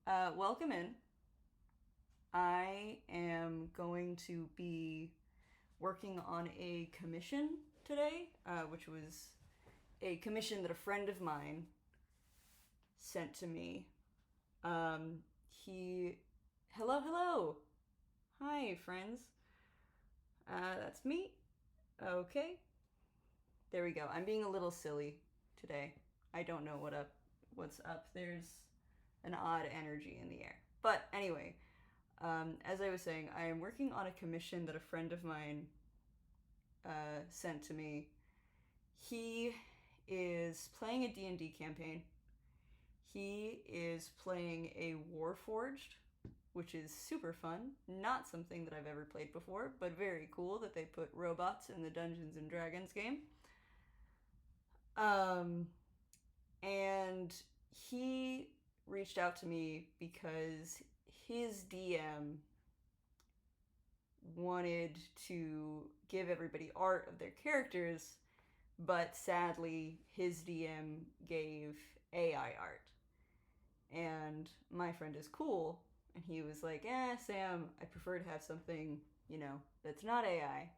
Welcome in. I am going to be working on a commission today, which was a commission that a friend of mine sent to me. Um, he. Hello, hello! Hi, friends. That's me. Okay. There we go. I'm being a little silly today. I don't know what's up. There's an odd energy in the air. But anyway, as I was saying, I am working on a commission that a friend of mine sent to me. He is playing a D&D campaign. He is playing a Warforged, which is super fun. Not something that I've ever played before, but very cool that they put robots in the Dungeons and Dragons game. Um, and he reached out to me because his DM wanted to give everybody art of their characters, but sadly, his DM gave AI art. And my friend is cool, and he was like, Sam, I prefer to have something, that's not AI.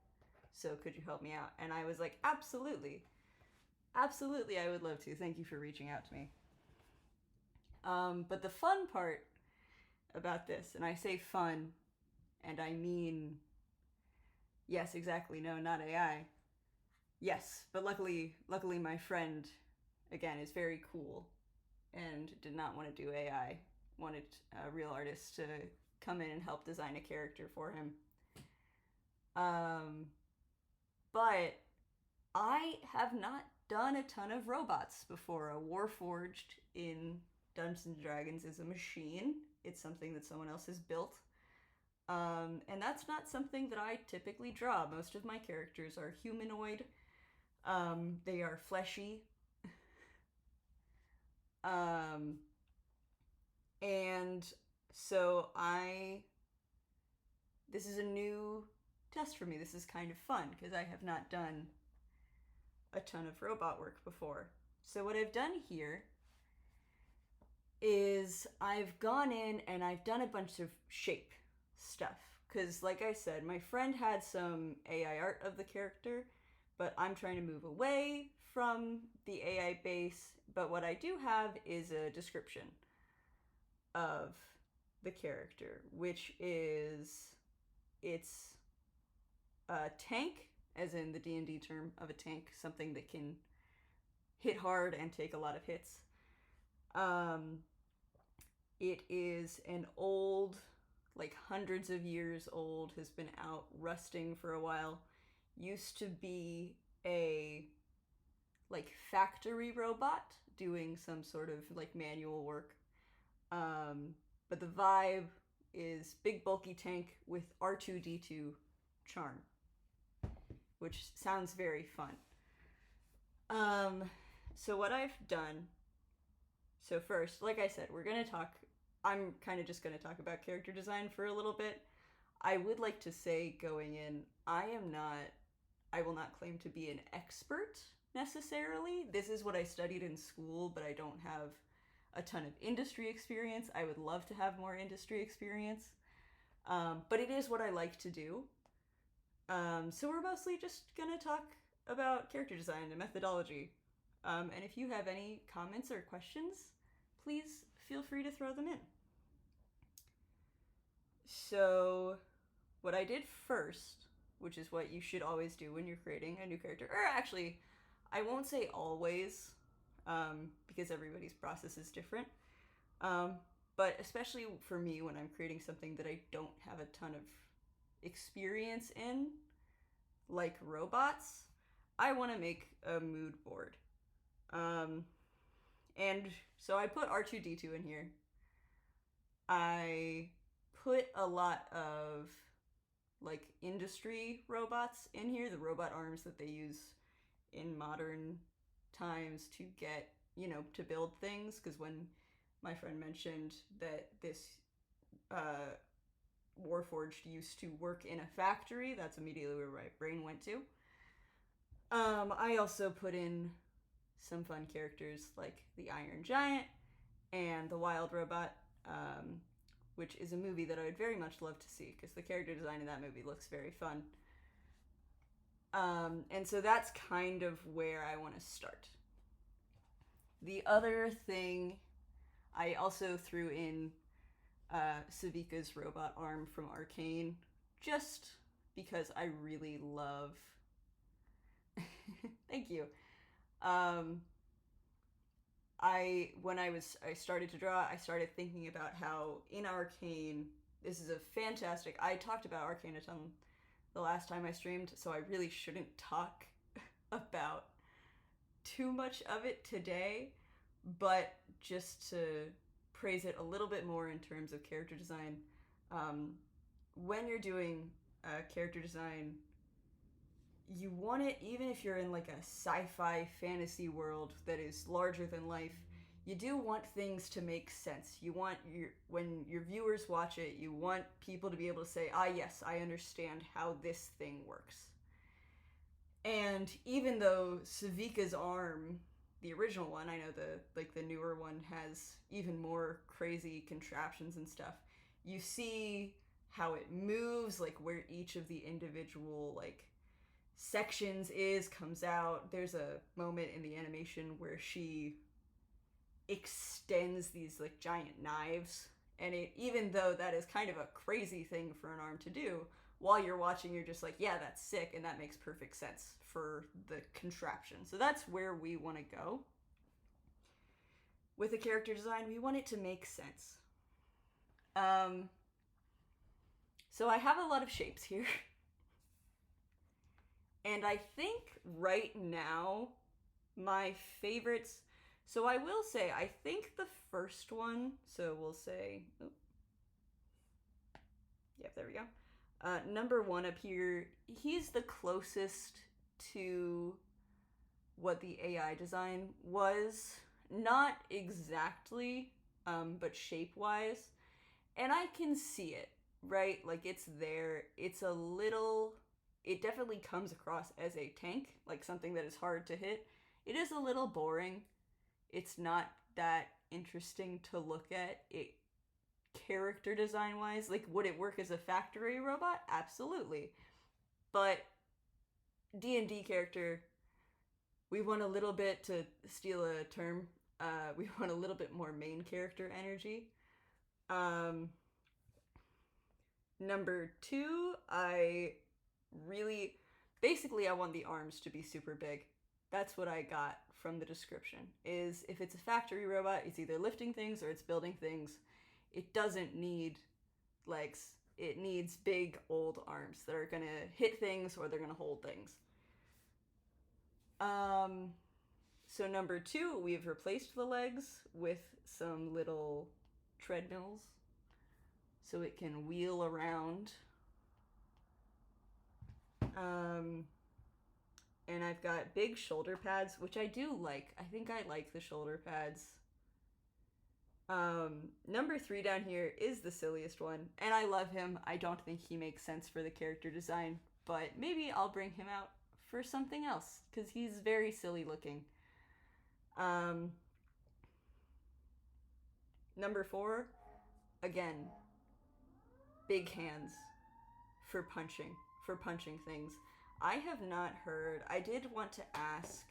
So could you help me out? And I was like, absolutely. Absolutely, I would love to. Thank you for reaching out to me. But the fun part about this, and I say fun, and I mean, yes, exactly, no, not AI. Yes, but luckily my friend, again, is very cool and did not want to do AI. Wanted a real artist to come in and help design a character for him. Um, but I have not done a ton of robots before. A Warforged in Dungeons and Dragons is a machine. It's something that someone else has built. And that's not something that I typically draw. Most of my characters are humanoid. They are fleshy. Um, and so this is a new test for me. This is kind of fun because I have not done a ton of robot work before. So what I've done here is I've gone in and I've done a bunch of shape stuff. Because, like I said, my friend had some AI art of the character, but I'm trying to move away from the AI base. But what I do have is a description of the character, which is it's a tank, as in the D&D term of a tank, something that can hit hard and take a lot of hits. It is an old, like hundreds of years old, has been out rusting for a while. Used to be a like factory robot doing some sort of like manual work. But the vibe is big bulky tank with R2D2 charm, which sounds very fun. So what I've done, so first, like I said, I'm kind of just gonna talk about character design for a little bit. I would like to say going in, I will not claim to be an expert necessarily. This is what I studied in school, but I don't have a ton of industry experience. I would love to have more industry experience. But it is what I like to do. So we're mostly just gonna talk about character design and methodology. And if you have any comments or questions, please feel free to throw them in. So, what I did first, which is what you should always do when you're creating a new character, or actually, I won't say always, because everybody's process is different. But especially for me, when I'm creating something that I don't have a ton of experience in, like robots, I want to make a mood board. And so I put R2D2 in here. I put a lot of like industry robots in here, the robot arms that they use in modern times to get, to build things. Because when my friend mentioned that this Warforged used to work in a factory, that's immediately where my brain went to. I also put in some fun characters like the Iron Giant and the Wild Robot. which is a movie that I would very much love to see because the character design in that movie looks very fun. And so that's kind of where I want to start. The other thing, I also threw in Savika's robot arm from Arcane, just because I really love... Thank you. When I started to draw, I started thinking about how in Arcane, this is a fantastic... I talked about Arcane a ton the last time I streamed, so I really shouldn't talk about too much of it today, but just to praise it a little bit more in terms of character design. When you're doing character design, you want it, even if you're in like a sci-fi fantasy world that is larger than life, you do want things to make sense. You want when your viewers watch it, you want people to be able to say, ah, yes, I understand how this thing works. And even though Savika's arm, the original one, I know the newer one has even more crazy contraptions and stuff, you see how it moves, like where each of the individual like sections comes out. There's a moment in the animation where she extends these like giant knives, and it, even though that is kind of a crazy thing for an arm to do, while you're watching you're just like, yeah, that's sick, and that makes perfect sense for the contraption. So that's where we want to go with the character design. We want it to make sense. So I have a lot of shapes here. And I think right now, my favorites... So I will say, I think the first one, so we'll say... Oh, yep, there we go. Number 1 up here, he's the closest to what the AI design was. Not exactly, but shape-wise. And I can see it, right? Like, it's there. It's a little... It definitely comes across as a tank, like something that is hard to hit. It is a little boring. It's not that interesting to look at. It, character design-wise, like, would it work as a factory robot? Absolutely. But D&D character, we want a little bit, to steal a term, we want a little bit more main character energy. Number 2, I want the arms to be super big. That's what I got from the description, is if it's a factory robot, it's either lifting things or it's building things. It doesn't need legs. It needs big, old arms that are gonna hit things or they're gonna hold things. So number 2, we've replaced the legs with some little treadmills so it can wheel around. And I've got big shoulder pads, which I do like. I think I like the shoulder pads. Number 3 down here is the silliest one, and I love him. I don't think he makes sense for the character design, but maybe I'll bring him out for something else, because he's very silly looking. Number 4, again, big hands for punching things. I have not heard... I did want to ask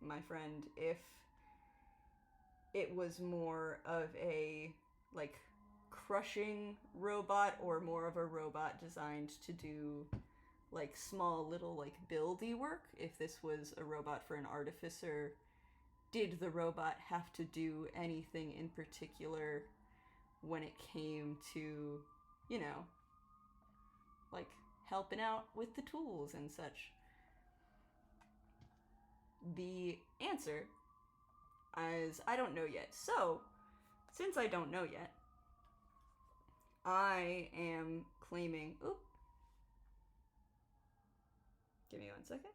my friend if it was more of a, like, crushing robot or more of a robot designed to do, like, small little, like, buildy work. If this was a robot for an artificer, did the robot have to do anything in particular when it came to, you know, like, helping out with the tools and such? The answer is I don't know yet. So, since I don't know yet, I am claiming... Oop. Give me 1 second.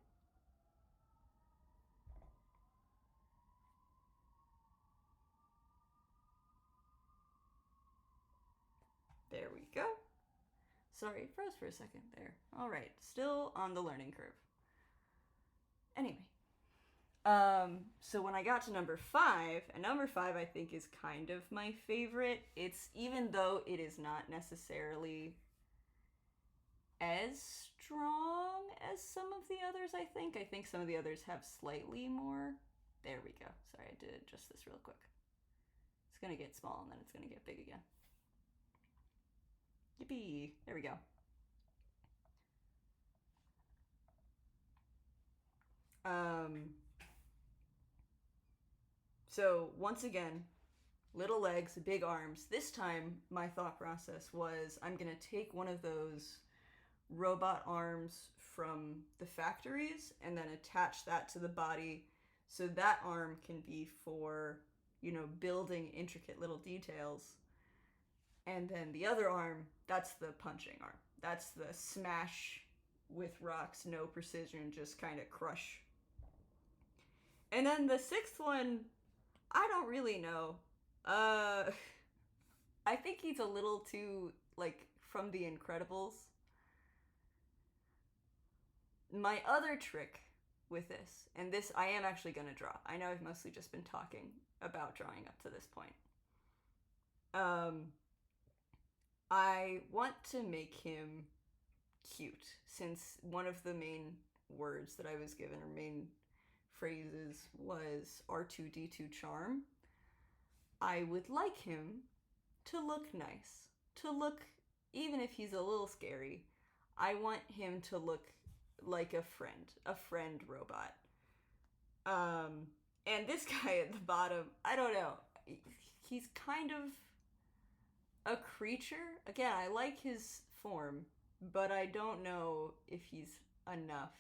There we go. Sorry, it froze for a second there. Alright, still on the learning curve. Anyway, So when I got to number 5, and number 5 I think is kind of my favorite. It's, even though it is not necessarily as strong as some of the others, I think. I think some of the others have slightly more. There we go. Sorry, I did adjust this real quick. It's gonna get small and then it's gonna get big again. Yippee! There we go. So once again, little legs, big arms. This time, my thought process was I'm gonna take one of those robot arms from the factories and then attach that to the body so that arm can be for, you know, building intricate little details. And then the other arm, that's the punching arm. That's the smash with rocks, no precision, just kind of crush. And then the 6th one, I don't really know. I think he's a little too, like, from The Incredibles. My other trick with this, and this I am actually going to draw. I know I've mostly just been talking about drawing up to this point. I want to make him cute, since one of the main words that I was given, or main phrases, was R2-D2 charm. I would like him to look nice. To look, even if he's a little scary, I want him to look like a friend robot. And this guy at the bottom, I don't know. He's kind of a creature. Again, I like his form, but I don't know if he's enough.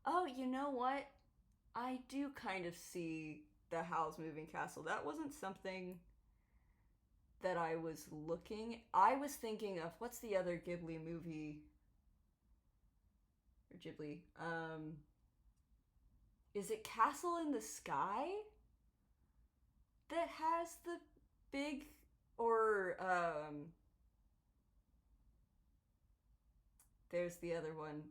Oh, you know what? I do kind of see the Howl's Moving Castle. That wasn't something that I was looking. I was thinking of, what's the other Ghibli movie? Or Ghibli. Is it Castle in the Sky? That has the big, or, there's the other one.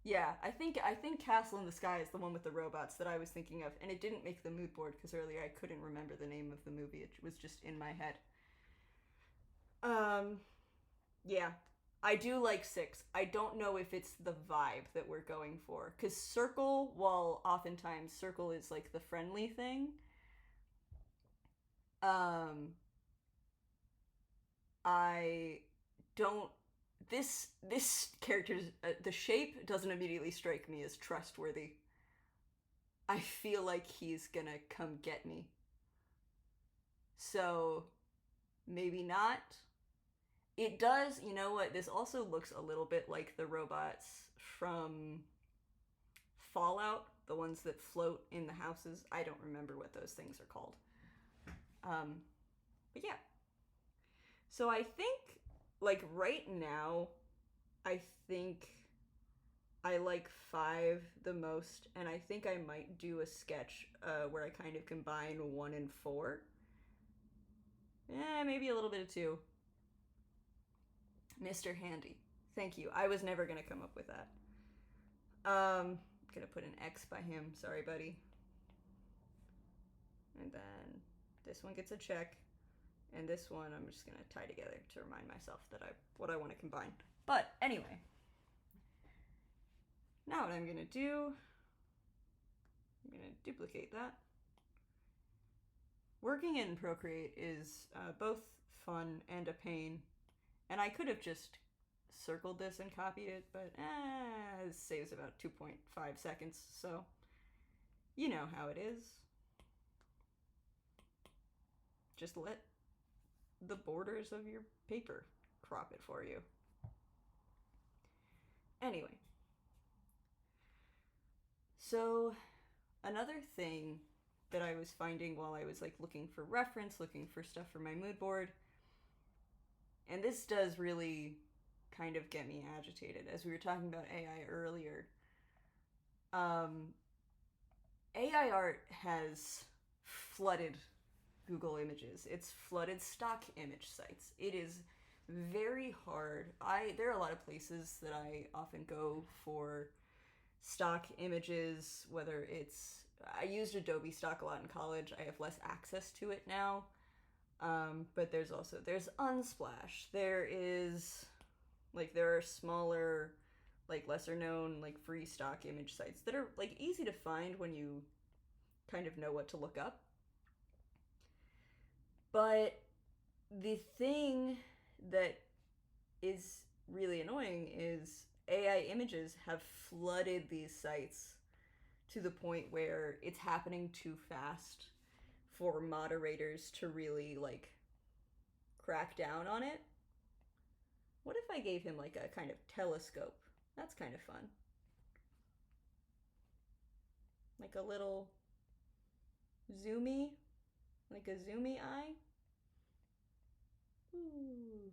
Yeah, I think Castle in the Sky is the one with the robots that I was thinking of, and it didn't make the mood board because earlier I couldn't remember the name of the movie. It was just in my head. Yeah, I do like 6. I don't know if it's the vibe that we're going for, because Circle, while oftentimes Circle is like the friendly thing, I don't. This character's the shape doesn't immediately strike me as trustworthy. I feel like he's gonna come get me. So maybe not. It does, you know what? This also looks a little bit like the robots from Fallout, the ones that float in the houses. I don't remember what those things are called. But yeah. So I think, like, right now, I think I like 5 the most, and I think I might do a sketch where I kind of combine 1 and 4. Maybe a little bit of 2. Mr. Handy. Thank you. I was never going to come up with that. I'm going to put an X by him. Sorry, buddy. And then this one gets a check. And this one I'm just going to tie together to remind myself that what I want to combine. But anyway. Now what I'm going to do, I'm going to duplicate that. Working in Procreate is both fun and a pain. And I could have just circled this and copied it, but it saves about 2.5 seconds, so you know how it is. Just let the borders of your paper crop it for you. Anyway. So another thing that I was finding while I was like looking for reference, looking for stuff for my mood board, and this does really kind of get me agitated, as we were talking about AI earlier. AI art has flooded Google Images. It's flooded stock image sites. It is very hard. There are a lot of places that I often go for stock images, whether it's, I used Adobe Stock a lot in college. I have less access to it now. But there's Unsplash. There is, like, there are smaller, like, lesser known, like, free stock image sites that are, like, easy to find when you kind of know what to look up. But the thing that is really annoying is AI images have flooded these sites to the point where it's happening too fast for moderators to really, like, crack down on it. What if I gave him, like, a kind of telescope? That's kind of fun. Like a little zoomy, like a zoomy eye. Ooh.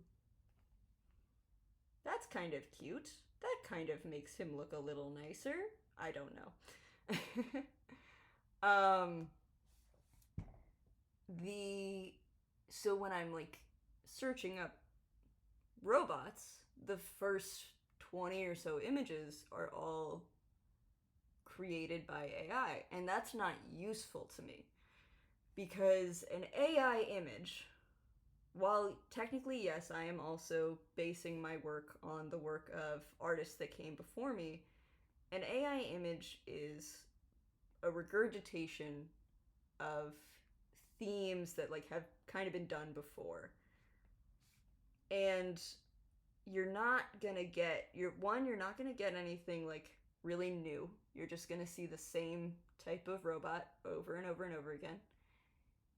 That's kind of cute. That kind of makes him look a little nicer. I don't know. So when I'm, like, searching up robots, the first 20 or so images are all created by AI, and that's not useful to me, because an AI image, while technically, yes, I am also basing my work on the work of artists that came before me, an AI image is a regurgitation of themes that, like, have kind of been done before. And you're not gonna get, you're not gonna get anything, like, really new. You're just gonna see the same type of robot over and over and over again.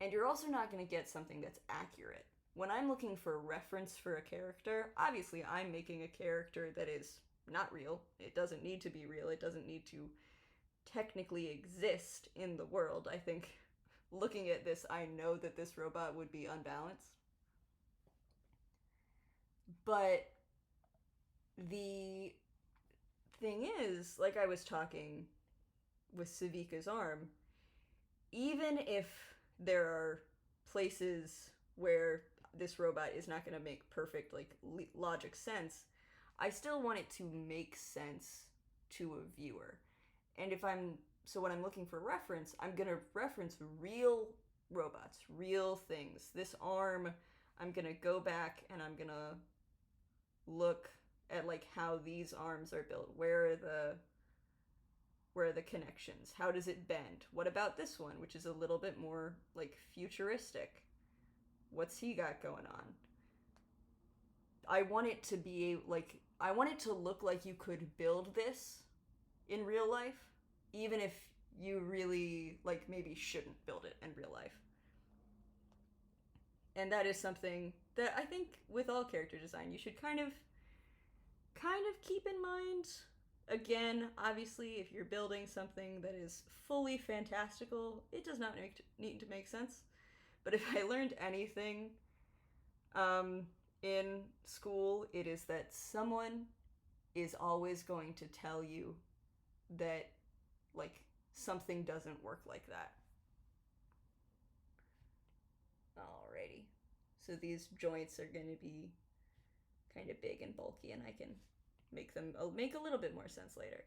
And you're also not gonna get something that's accurate. When I'm looking for reference for a character, obviously I'm making a character that is not real. It doesn't need to be real. It doesn't need to technically exist in the world. I think looking at this, I know that this robot would be unbalanced. But the thing is, like I was talking with Savika's arm, even if there are places where this robot is not going to make perfect, like, logic sense, I still want it to make sense to a viewer. And when I'm looking for reference, I'm going to reference real robots, real things. This arm, I'm going to go back and I'm going to look at, like, how these arms are built. Where are the connections? How does it bend? What about this one, which is a little bit more, like, futuristic? What's he got going on? I want it to be, like, I want it to look like you could build this in real life, even if you really, like, maybe shouldn't build it in real life. And that is something that I think with all character design you should kind of keep in mind. Again, obviously, if you're building something that is fully fantastical, it does not need to make sense. But if I learned anything in school, it is that someone is always going to tell you that, like, something doesn't work like that. Alrighty. So these joints are going to be kind of big and bulky, and I can make a little bit more sense later.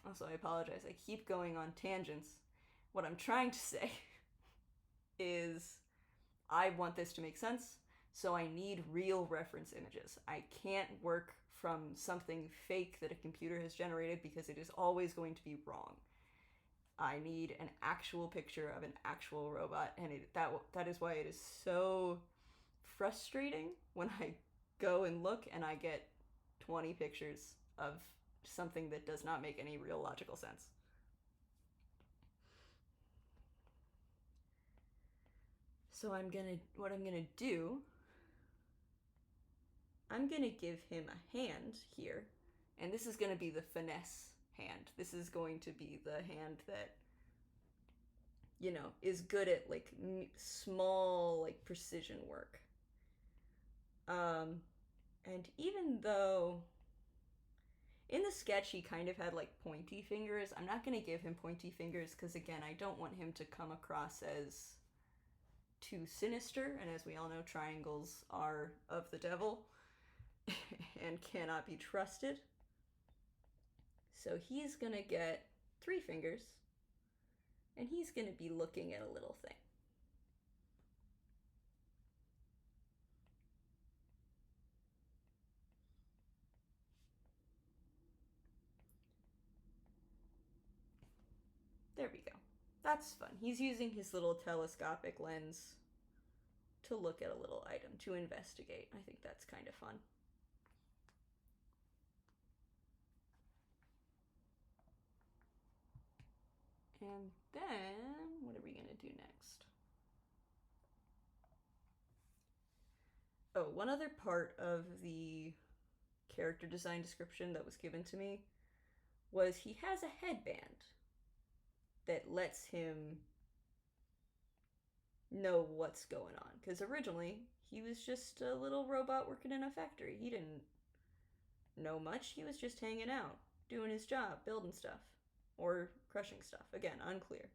Also, I apologize. I keep going on tangents. What I'm trying to say is I want this to make sense, so I need real reference images. I can't work from something fake that a computer has generated because it is always going to be wrong. I need an actual picture of an actual robot, and that is why it is so frustrating when I go and look and I get 20 pictures of something that does not make any real logical sense. So what I'm gonna do, I'm gonna give him a hand here, and this is gonna be the finesse hand. This is going to be the hand that, you know, is good at, like, small, like, precision work. And even though in the sketch he kind of had, like, pointy fingers, I'm not going to give him pointy fingers because, again, I don't want him to come across as too sinister, and as we all know, triangles are of the devil and cannot be trusted. So he's gonna get 3 fingers, and he's gonna be looking at a little thing. There we go. That's fun. He's using his little telescopic lens to look at a little item, to investigate. I think that's kind of fun. And then, what are we going to do next? Oh, one other part of the character design description that was given to me was he has a headband that lets him know what's going on. Because originally, he was just a little robot working in a factory. He didn't know much. He was just hanging out, doing his job, building stuff, or crushing stuff. Again, unclear.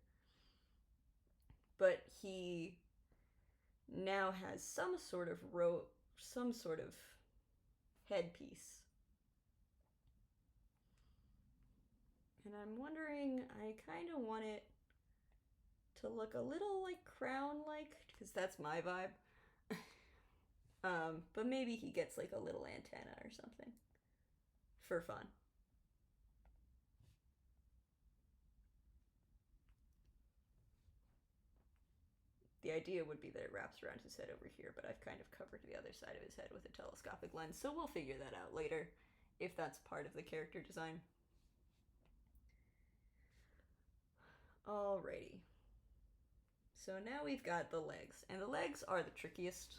But he now has some sort of headpiece. And I'm wondering, I kind of want it to look a little like crown-like, because that's my vibe. But maybe he gets like a little antenna or something for fun. The idea would be that it wraps around his head over here, but I've kind of covered the other side of his head with a telescopic lens, so we'll figure that out later if that's part of the character design. Alrighty. So now we've got the legs, and the legs are the trickiest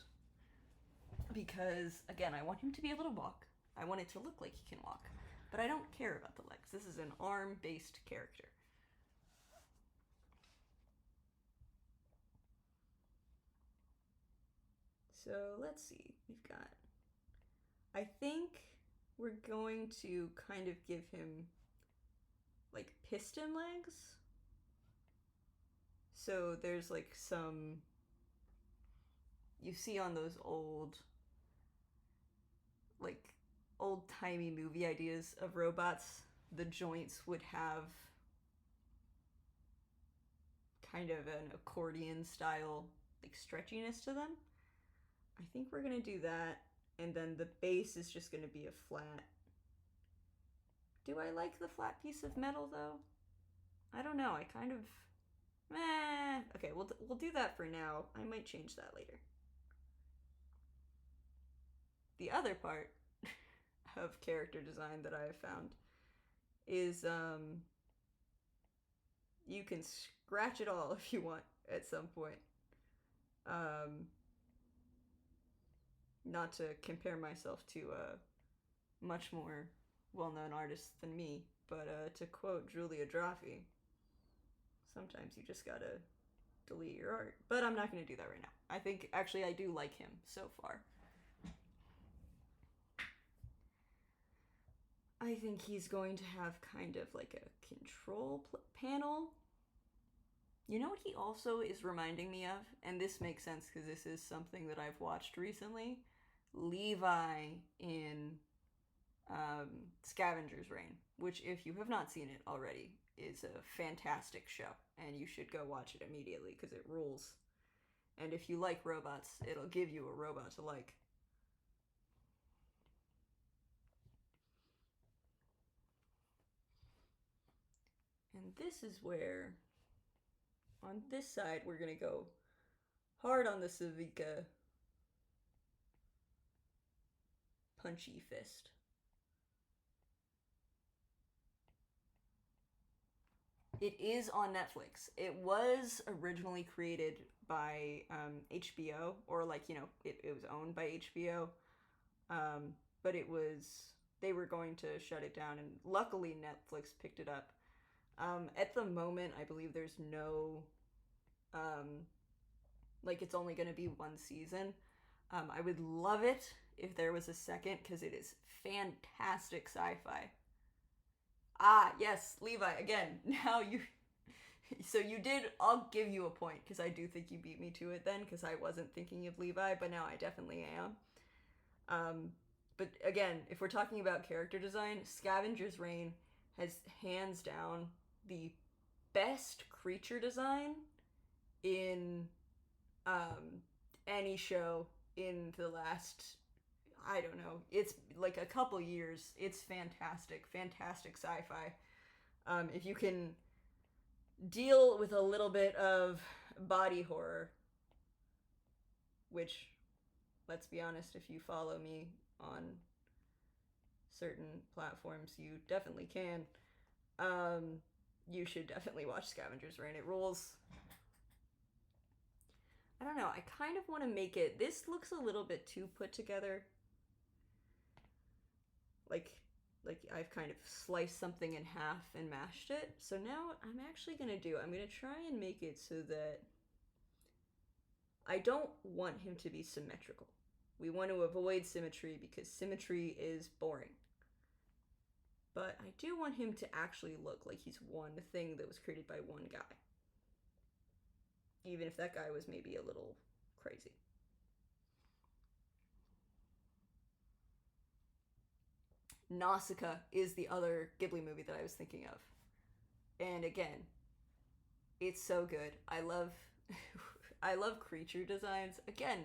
because, again, I want him to be able to walk. I want it to look like he can walk, but I don't care about the legs. This is an arm-based character. So let's see, we've got, I think we're going to kind of give him like piston legs. So there's like some, you see on those like old-timey movie ideas of robots, the joints would have kind of an accordion style like stretchiness to them. I think we're gonna do that, and then the base is just gonna be a flat. Do I like the flat piece of metal though? I don't know. I kind of, okay, we'll do that for now. I might change that later. The other part of character design that I have found is you can scratch it all if you want at some point. Not to compare myself to a much more well-known artist than me, but to quote Julia Draffi, sometimes you just gotta delete your art. But I'm not gonna do that right now. I think, actually, I do like him so far. I think he's going to have kind of like a control panel. You know what he also is reminding me of? And this makes sense because this is something that I've watched recently. Levi in Scavenger's Reign, which, if you have not seen it already, is a fantastic show, and you should go watch it immediately because it rules. And if you like robots, it'll give you a robot to like. And this is where, on this side, we're going to go hard on the Savika punchy fist. It is on Netflix. It was originally created by HBO, or like, you know, it was owned by HBO. But they were going to shut it down, and luckily Netflix picked it up. At the moment, I believe there's no, like, it's only going to be 1 season. I would love it if there was a second, because it is fantastic sci-fi. Ah, yes, Levi, again, now you... So you did, I'll give you a point, because I do think you beat me to it then, because I wasn't thinking of Levi, but now I definitely am. But again, if we're talking about character design, Scavenger's Reign has hands down the best creature design in any show in the last, I don't know, it's like a couple years. It's fantastic, fantastic sci-fi. If you can deal with a little bit of body horror, which, let's be honest, if you follow me on certain platforms, you definitely can. You should definitely watch Scavengers Reign. It rules. I don't know. I kind of want to make it. This looks a little bit too put together. Like I've kind of sliced something in half and mashed it. So now I'm actually going to try and make it so that I don't want him to be symmetrical. We want to avoid symmetry because symmetry is boring. But I do want him to actually look like he's one thing that was created by one guy. Even if that guy was maybe a little crazy. Nausicaa is the other Ghibli movie that I was thinking of. And again, it's so good. I love I love creature designs. Again,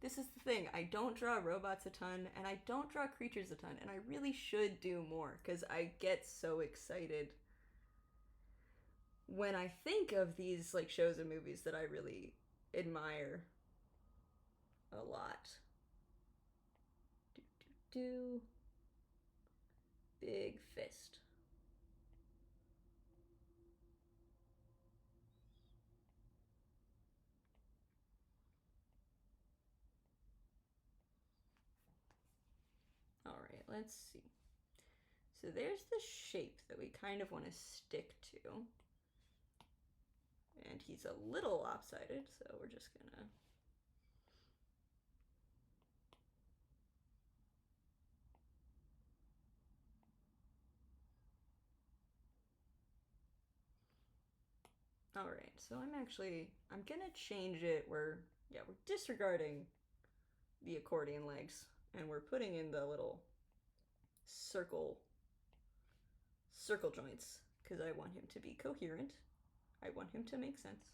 this is the thing. I don't draw robots a ton, and I don't draw creatures a ton, and I really should do more because I get so excited when I think of these like shows and movies that I really admire a lot. Do big fist. All right, let's see. So there's the shape that we kind of want to stick to. And he's a little lopsided, so we're just gonna... Alright, so I'm gonna change it where, yeah, we're disregarding the accordion legs, and we're putting in the little circle joints, because I want him to be coherent. I want him to make sense.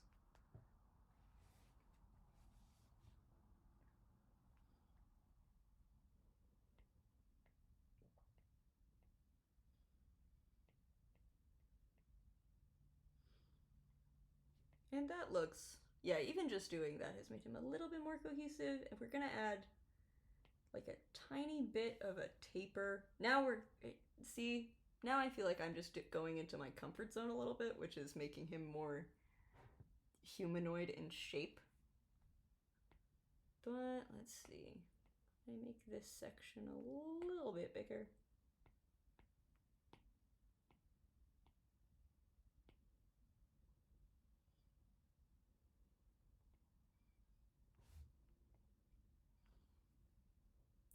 And that looks, yeah, even just doing that has made him a little bit more cohesive. And we're gonna add like a tiny bit of a taper. Now now I feel like I'm just going into my comfort zone a little bit, which is making him more humanoid in shape. But let's see. I make this section a little bit bigger.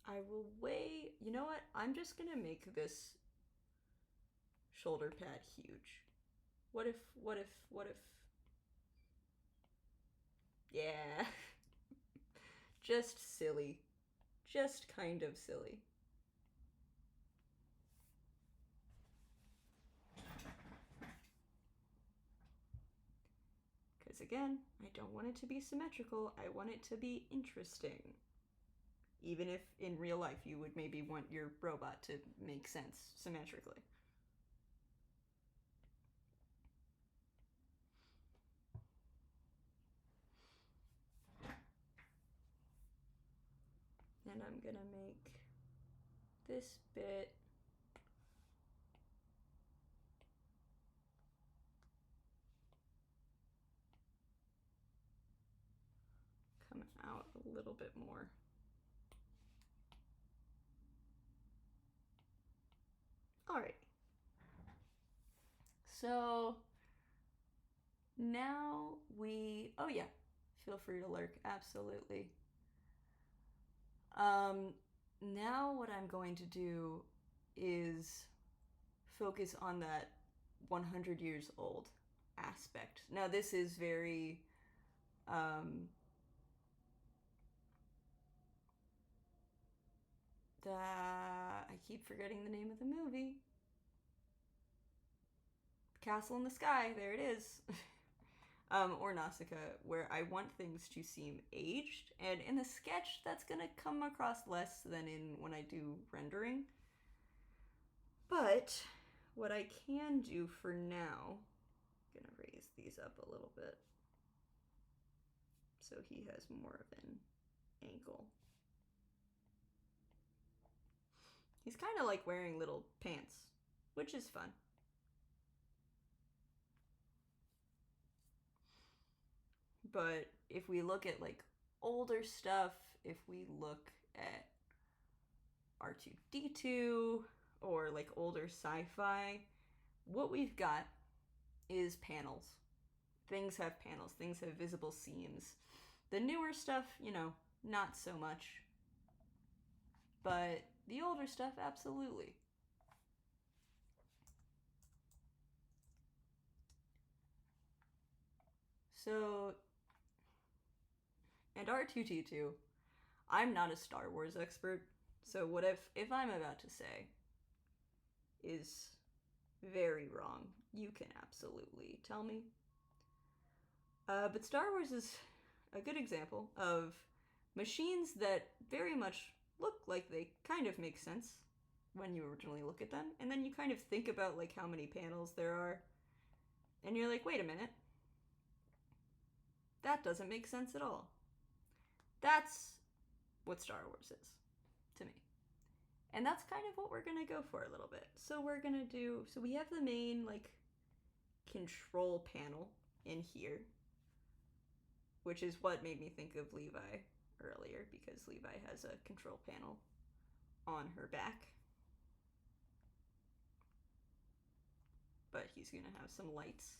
I will weigh, you know what? I'm just gonna make this shoulder pad huge. What if, yeah. Just silly. Just kind of silly. Because again, I don't want it to be symmetrical. I want it to be interesting. Even if in real life you would maybe want your robot to make sense symmetrically. And I'm gonna make this bit come out a little bit more. All right. So now oh yeah, feel free to lurk, absolutely. Now what I'm going to do is focus on that 100 years old aspect. Now this is very, I keep forgetting the name of the movie. Castle in the Sky, there it is. Or Nausicaa, where I want things to seem aged, and in the sketch, that's gonna come across less than in when I do rendering. But what I can do for now, I'm gonna raise these up a little bit so he has more of an angle. He's kind of like wearing little pants, which is fun. But if we look at like older stuff, if we look at R2-D2 or like older sci-fi, what we've got is panels. Things have panels, things have visible seams. The newer stuff, you know, not so much. But the older stuff, absolutely. So, and R2-D2, I'm not a Star Wars expert, so what if I'm about to say is very wrong, you can absolutely tell me. But Star Wars is a good example of machines that very much look like they kind of make sense when you originally look at them, and then you kind of think about like how many panels there are, and you're like, wait a minute, that doesn't make sense at all. That's what Star Wars is to me. And that's kind of what we're gonna go for a little bit. So we have the main like control panel in here, which is what made me think of Levi earlier, because Levi has a control panel on her back. But he's gonna have some lights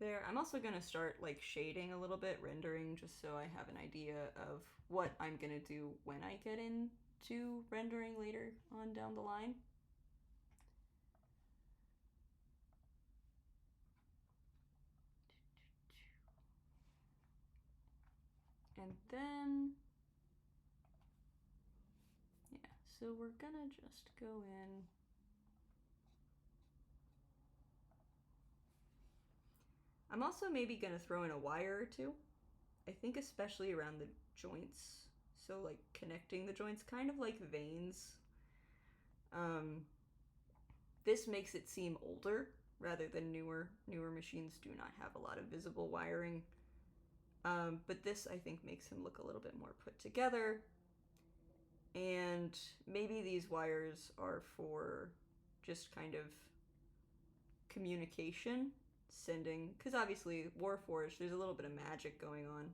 there. I'm also gonna start like shading a little bit, rendering, just so I have an idea of what I'm gonna do when I get into rendering later on down the line. And then, yeah, so we're gonna just go in. I'm also maybe gonna throw in a wire or two. I think especially around the joints. So like connecting the joints, kind of like veins. This makes it seem older rather than newer. Newer machines do not have a lot of visible wiring. But this, I think, makes him look a little bit more put together. And maybe these wires are for just kind of communication, sending, because obviously Warforged, there's a little bit of magic going on.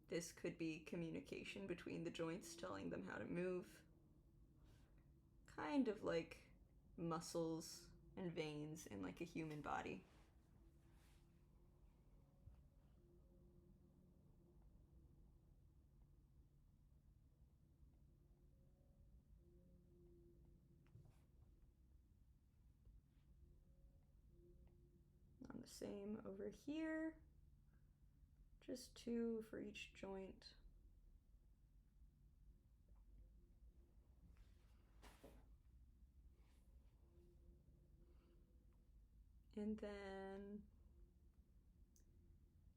This could be communication between the joints, telling them how to move. Kind of like muscles and veins in like a human body. On the same over here. Just 2 for each joint. And then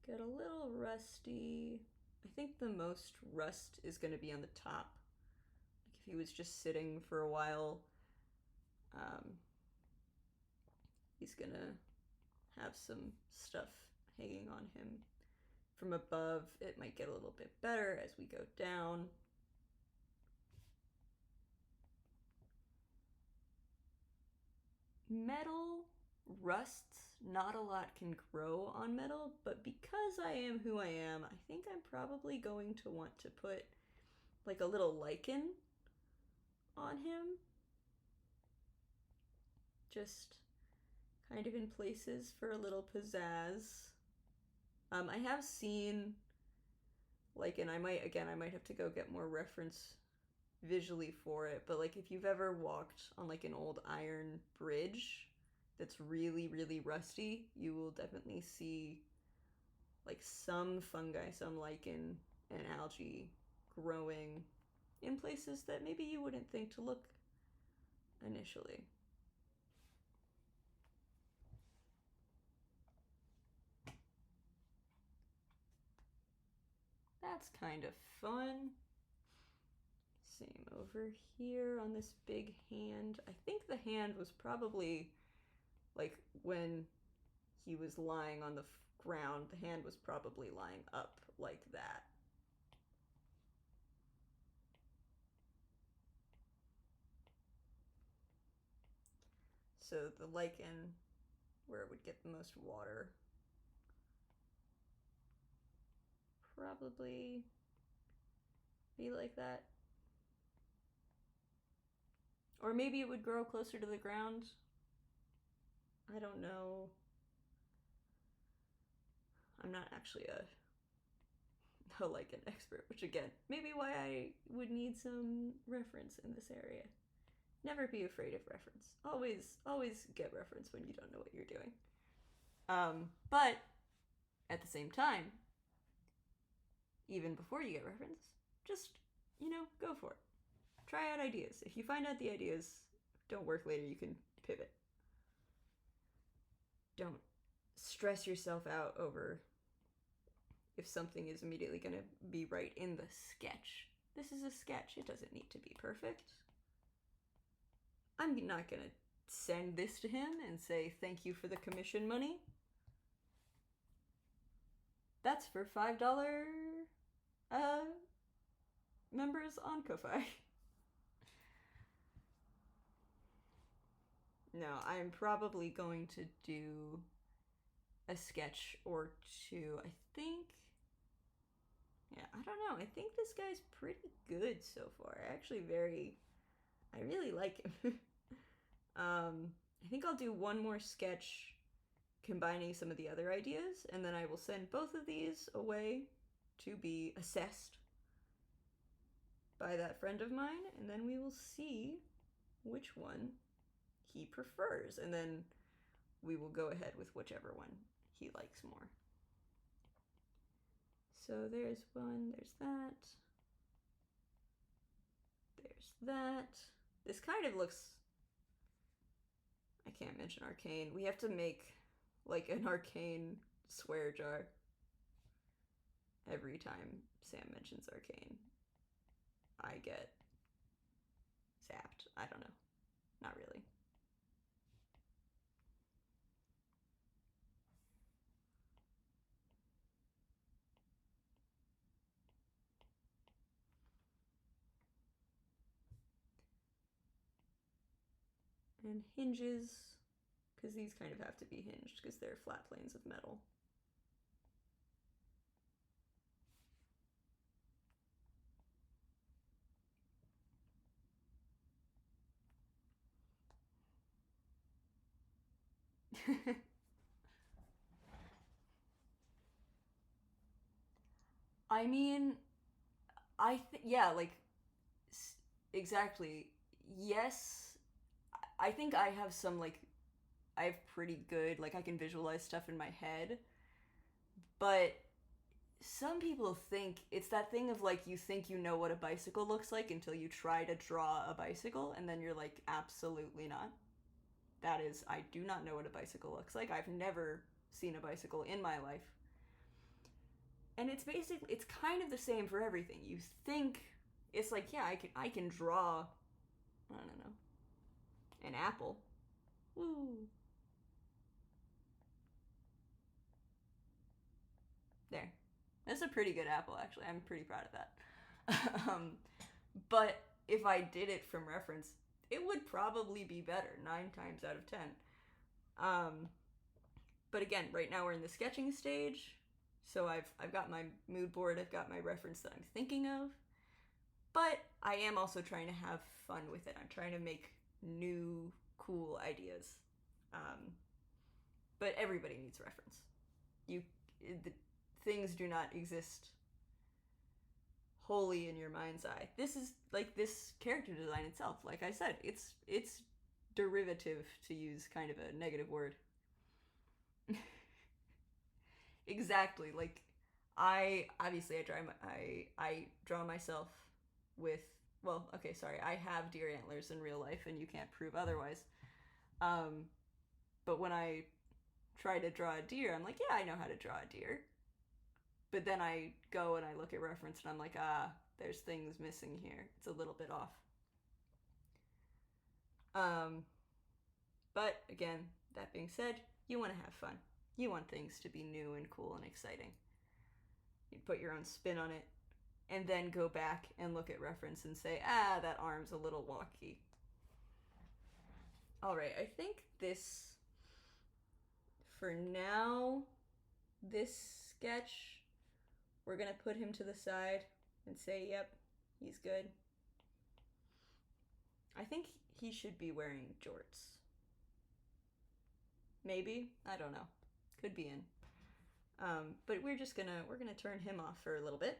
get a little rusty. I think the most rust is going to be on the top. Like if he was just sitting for a while, he's going to have some stuff hanging on him. From above, it might get a little bit better as we go down. Metal rusts. Not a lot can grow on metal, but because I am who I am, I think I'm probably going to want to put like a little lichen on him. Just kind of in places for a little pizzazz. I have seen like, and I might have to go get more reference visually for it, but like if you've ever walked on like an old iron bridge that's really, really rusty, you will definitely see like some fungi, some lichen and algae growing in places that maybe you wouldn't think to look initially. That's kind of fun. Same over here on this big hand. I think the hand was probably, like, when he was lying on the ground, the hand was probably lying up like that. So the lichen, where it would get the most water, probably be like that. Or maybe it would grow closer to the ground. I don't know. I'm not actually a lichen expert, which again, maybe why I would need some reference in this area. Never be afraid of reference. Always get reference when you don't know what you're doing. But at the same time, even before you get reference, just, go for it. Try out ideas. If you find out the ideas don't work later, you can pivot. Don't stress yourself out over if something is immediately going to be right in the sketch. This is a sketch. It doesn't need to be perfect. I'm not going to send this to him and say thank you for the commission money. That's for $5 members on Ko-Fi. No, I'm probably going to do a sketch or two. I think, yeah, I don't know. I think this guy's pretty good so far. I really like him. I think I'll do one more sketch combining some of the other ideas, and then I will send both of these away to be assessed by that friend of mine, and then we will see which one he prefers, and then we will go ahead with whichever one he likes more. So there's one, there's that, there's that. This kind of looks, I can't mention arcane. We have to make like an arcane swear jar every time Sam mentions arcane. I get zapped. I don't know. Not really. And hinges, because these kind of have to be hinged because they're flat planes of metal. I mean, yeah, like, exactly. Yes, I think I have some, like, I have pretty good, like, I can visualize stuff in my head, but some people think it's that thing of, like, you think you know what a bicycle looks like until you try to draw a bicycle, and then you're like, absolutely not. That is, I do not know what a bicycle looks like. I've never seen a bicycle in my life. And it's kind of the same for everything. You think it's like, yeah, I can draw, I don't know, an apple. Woo. There. That's a pretty good apple, actually. I'm pretty proud of that. But if I did it from reference, it would probably be better 9 times out of 10. But again, right now we're in the sketching stage, so I've got my mood board, I've got my reference that I'm thinking of, but I am also trying to have fun with it. I'm trying to make new, cool ideas. But everybody needs reference. Things do not exist wholly in your mind's eye. This is like this character design itself. Like I said, it's derivative, to use kind of a negative word. Exactly. Like I draw myself with well, okay, sorry, I have deer antlers in real life, and you can't prove otherwise. But when I try to draw a deer, I'm like, yeah, I know how to draw a deer. But then I go and I look at reference, and I'm like, there's things missing here. It's a little bit off. But again, that being said, you want to have fun. You want things to be new and cool and exciting. You put your own spin on it, and then go back and look at reference and say, that arm's a little wonky. Alright, I think this, for now, this sketch, we're gonna put him to the side and say, yep, he's good. I think he should be wearing jorts. Maybe, I don't know. Could be in. But we're gonna turn him off for a little bit.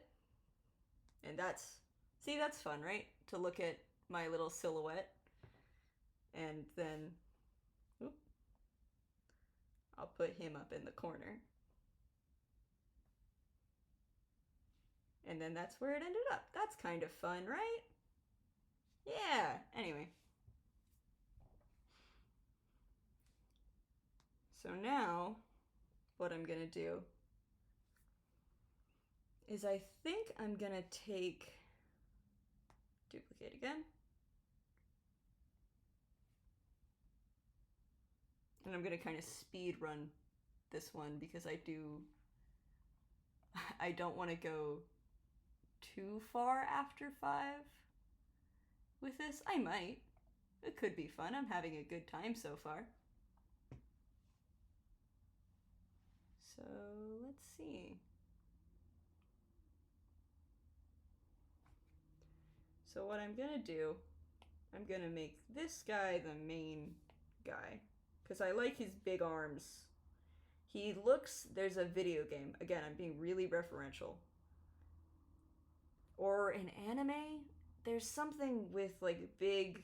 And that's fun, right? To look at my little silhouette. And then, I'll put him up in the corner. And then that's where it ended up. That's kind of fun, right? Yeah, anyway. So now, what I'm gonna do is I think I'm gonna take, duplicate again, and I'm gonna kind of speed run this one because I don't want to go too far after 5 with this. I might. It could be fun. I'm having a good time so far. So let's see. So what I'm gonna do, I'm gonna make this guy the main guy because I like his big arms. He looks, there's a video game. Again, I'm being really referential. Or an anime, there's something with like big,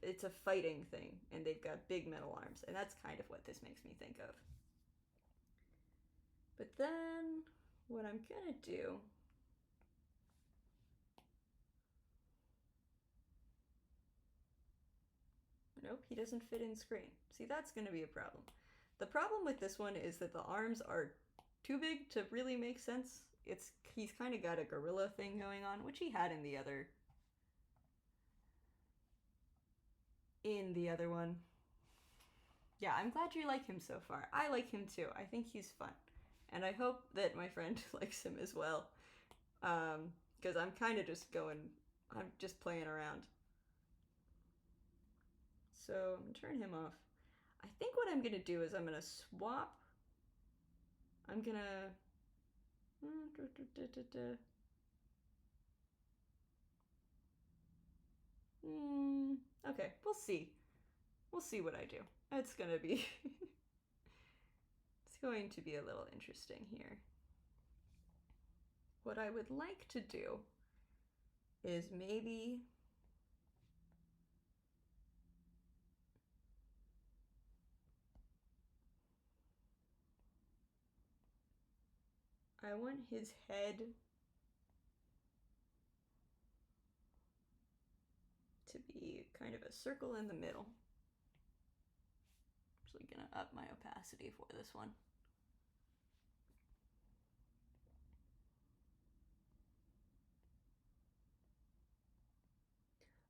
it's a fighting thing, and they've got big metal arms, and that's kind of what this makes me think of. But then, what I'm gonna do, nope, he doesn't fit in screen. See, that's gonna be a problem. The problem with this one is that the arms are too big to really make sense. He's kind of got a gorilla thing going on, which he had in the other one. Yeah, I'm glad you like him so far. I like him too. I think he's fun. And I hope that my friend likes him as well. Because I'm kind of just I'm just playing around. So I'm going to turn him off. I think what I'm going to do is I'm going to swap. I'm going to... Okay, we'll see. We'll see what I do. It's going to be... it's going to be a little interesting here. What I would like to do is maybe... I want his head to be kind of a circle in the middle. I'm actually gonna up my opacity for this one.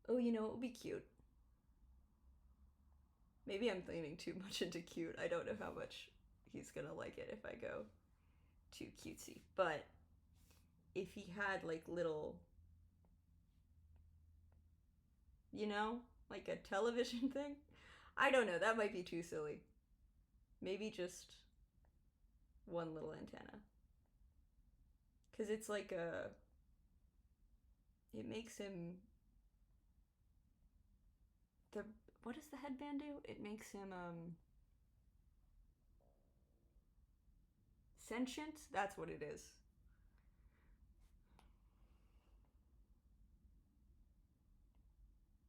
Oh, you know what would be cute? Maybe I'm leaning too much into cute. I don't know how much he's gonna like it if I go too cutesy. But if he had like little, you know, like a television thing. I don't know, that might be too silly. Maybe just one little antenna. Because it's like it makes him, what does the headband do? It makes him, sentient? That's what it is.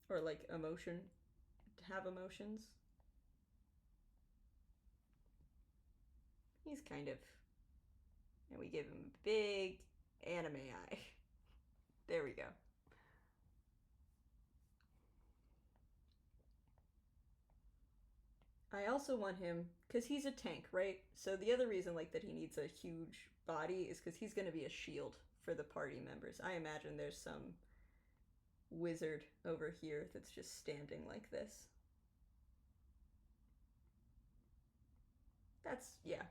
Or like emotion, to have emotions. He's kind of, and we give him a big anime eye. There we go. I also want him, because he's a tank, right? So the other reason, like, that he needs a huge body is because he's going to be a shield for the party members. I imagine there's some wizard over here that's just standing like this. That's, yeah.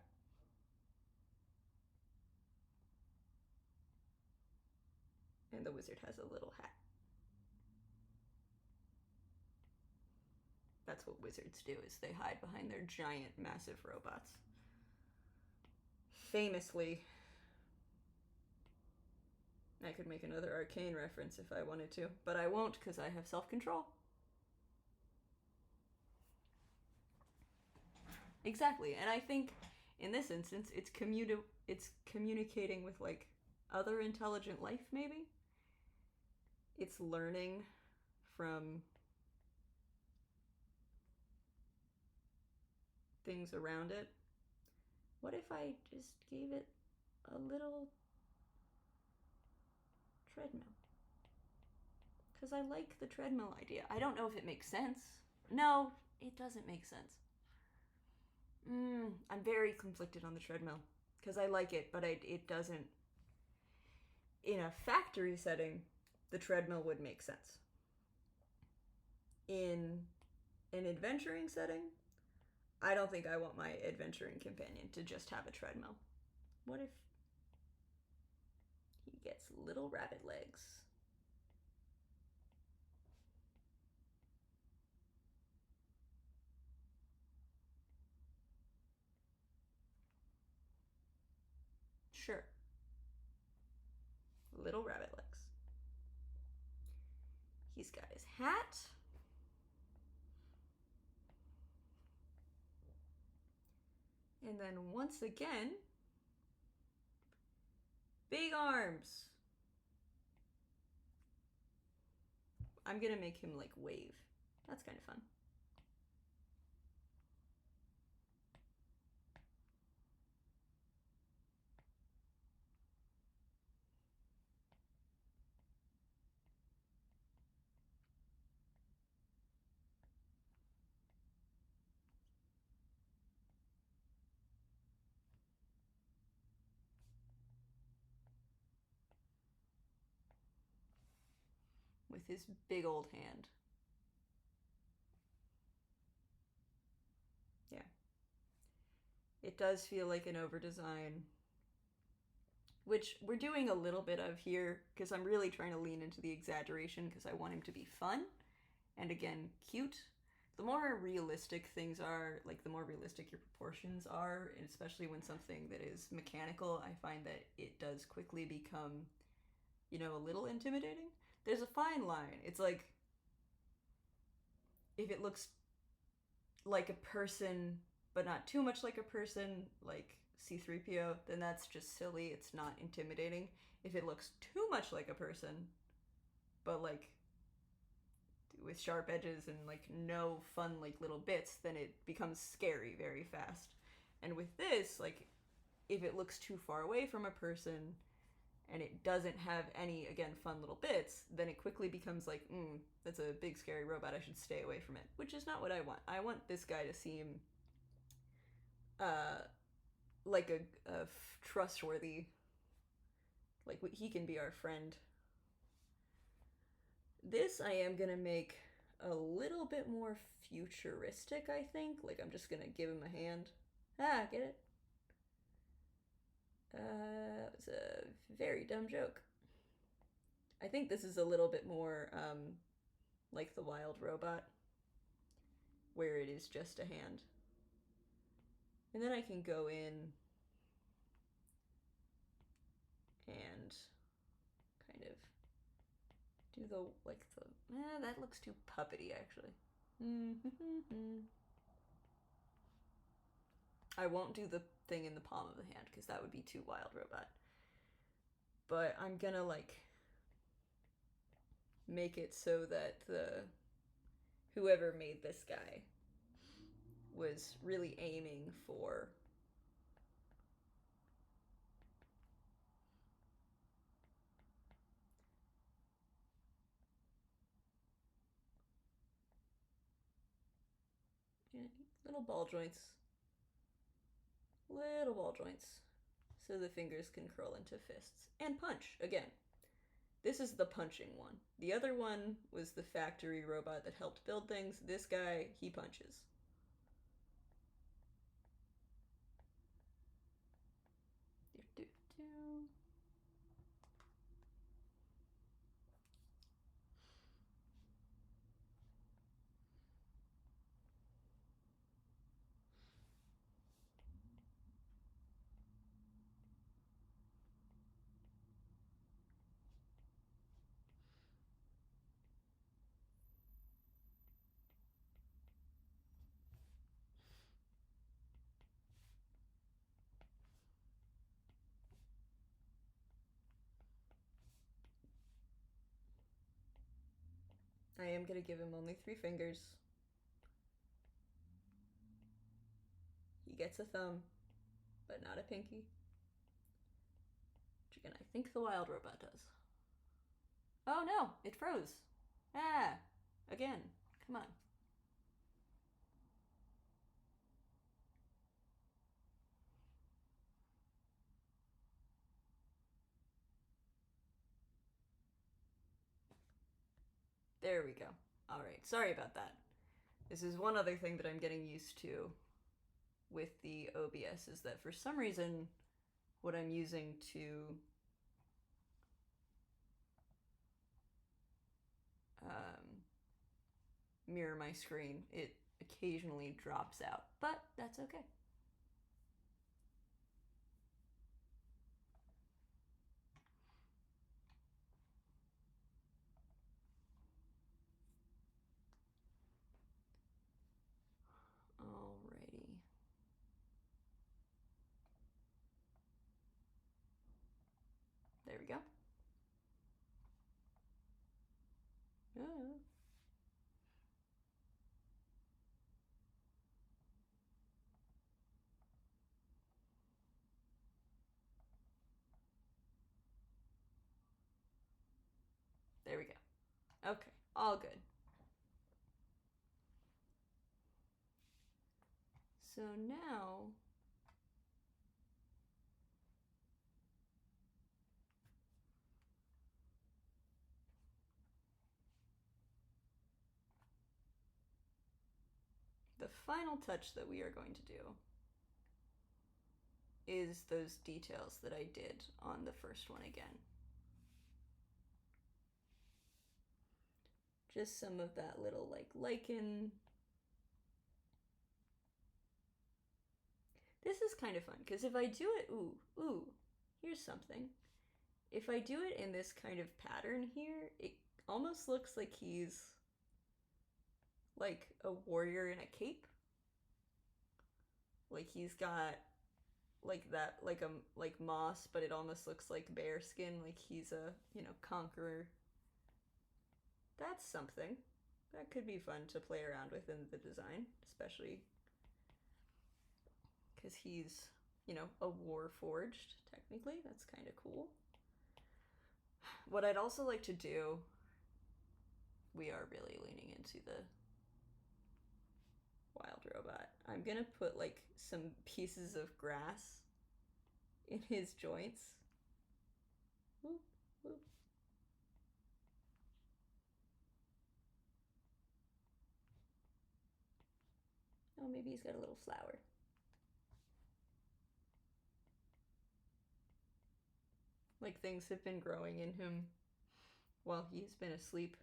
And the wizard has a little hat. That's what wizards do, is they hide behind their giant, massive robots. Famously, I could make another arcane reference if I wanted to, but I won't because I have self-control. Exactly, and I think in this instance, it's communicating with, like, other intelligent life, maybe? It's learning from things around it. What if I just gave it a little treadmill? Because I like the treadmill idea. I don't know if it makes sense. No, it doesn't make sense. I'm very conflicted on the treadmill. Because I like it, but it doesn't. In a factory setting, the treadmill would make sense. In an adventuring setting, I don't think I want my adventuring companion to just have a treadmill. What if he gets little rabbit legs? Sure. Little rabbit legs. He's got his hat. And then once again, big arms. I'm gonna make him, like, wave. That's kind of fun. With his big old hand. Yeah. It does feel like an over-design, which we're doing a little bit of here because I'm really trying to lean into the exaggeration because I want him to be fun and, again, cute. The more realistic things are, like, the more realistic your proportions are, and especially when something that is mechanical, I find that it does quickly become, you know, a little intimidating. There's a fine line. It's like, if it looks like a person, but not too much like a person, like C-3PO, then that's just silly. It's not intimidating. If it looks too much like a person, but, like, with sharp edges and, like, no fun, like, little bits, then it becomes scary very fast. And with this, like, if it looks too far away from a person and it doesn't have any, again, fun little bits, then it quickly becomes like, that's a big scary robot, I should stay away from it, which is not what I want. I want this guy to seem like a trustworthy, like, he can be our friend. This I am gonna make a little bit more futuristic, I think. Like, I'm just gonna give him a hand. Ah, get it? It was a very dumb joke. I think this is a little bit more like the wild robot, where it is just a hand. And then I can go in and kind of do that looks too puppety, actually. I won't do the thing in the palm of the hand because that would be too wild robot. But I'm gonna, like, make it so that whoever made this guy was really aiming for little ball joints. Little ball joints. So the fingers can curl into fists. And punch, again. This is the punching one. The other one was the factory robot that helped build things. This guy, he punches. I am going to give him only 3 fingers. He gets a thumb, but not a pinky. Which again, I think the wild robot does. Oh no, it froze. Ah, again, come on. There we go. All right, sorry about that. This is one other thing that I'm getting used to with the OBS is that for some reason, what I'm using to mirror my screen, it occasionally drops out, but that's okay. Alrighty. There we go. Oh. There we go. Okay, all good. So now the final touch that we are going to do is those details that I did on the first one again. Just some of that little like lichen. This is kind of fun because if I do it, ooh, here's something. If I do it in this kind of pattern here, it almost looks like he's like a warrior in a cape. Like he's got like that, like moss, but it almost looks like bear skin, like he's a, conqueror. That's something. That could be fun to play around with in the design, especially because he's, a Warforged, technically. That's kind of cool. What I'd also like to do, we are really leaning into the wild robot. I'm gonna put like some pieces of grass in his joints. Whoop, whoop. Oh, maybe he's got a little flower. Like things have been growing in him while he's been asleep.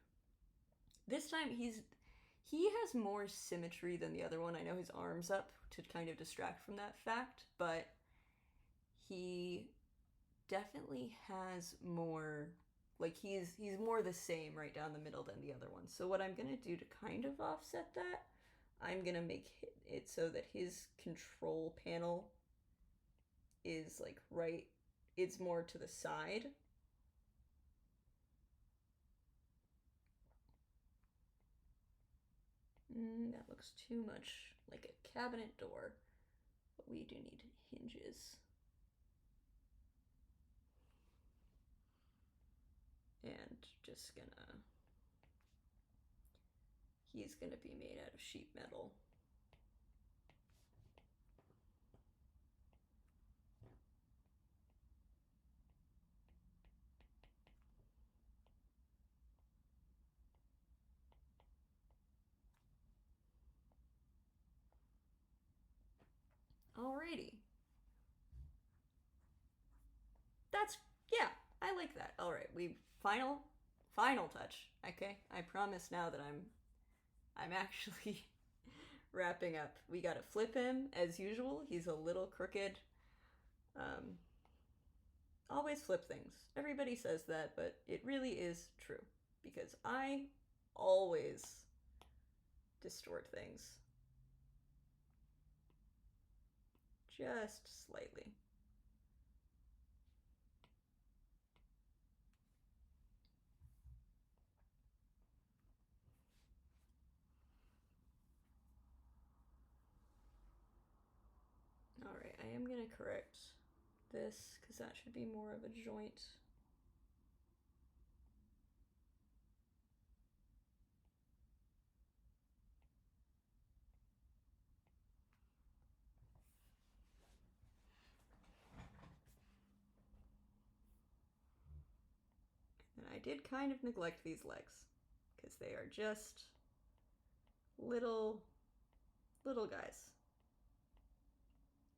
This time he has more symmetry than the other one. I know his arm's up to kind of distract from that fact, but he definitely has more, like he's more the same right down the middle than the other one. So what I'm gonna do to kind of offset that, I'm gonna make it so that his control panel is like right, it's more to the side. That looks too much like a cabinet door, but we do need hinges. And just gonna, he's gonna be made out of sheet metal. Alrighty. That's, yeah, I like that. Alright, final touch, okay? I promise now that I'm actually wrapping up. We gotta flip him, as usual. He's a little crooked. Always flip things. Everybody says that, but it really is true. Because I always distort things. Just slightly. Alright, I am gonna correct this, because that should be more of a joint. And I did kind of neglect these legs, because they are just little guys.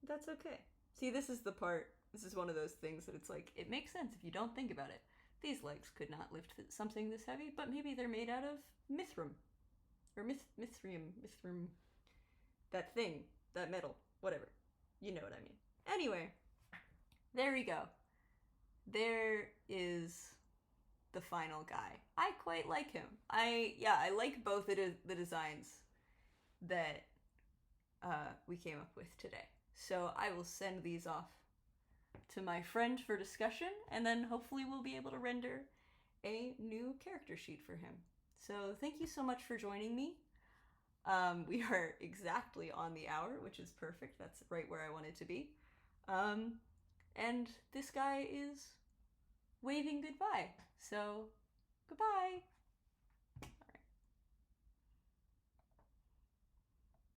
That's okay. See, this is the part, this is one of those things that it's like, it makes sense if you don't think about it. These legs could not lift something this heavy, but maybe they're made out of mithrim. Or mithrim. That thing, that metal, whatever. You know what I mean. Anyway, there we go. There is the final guy. I quite like him. I like both the designs that we came up with today. So I will send these off to my friend for discussion, and then hopefully we'll be able to render a new character sheet for him. So thank you so much for joining me. We are exactly on the hour, which is perfect. That's right where I wanted to be. And this guy is waving goodbye. So, goodbye.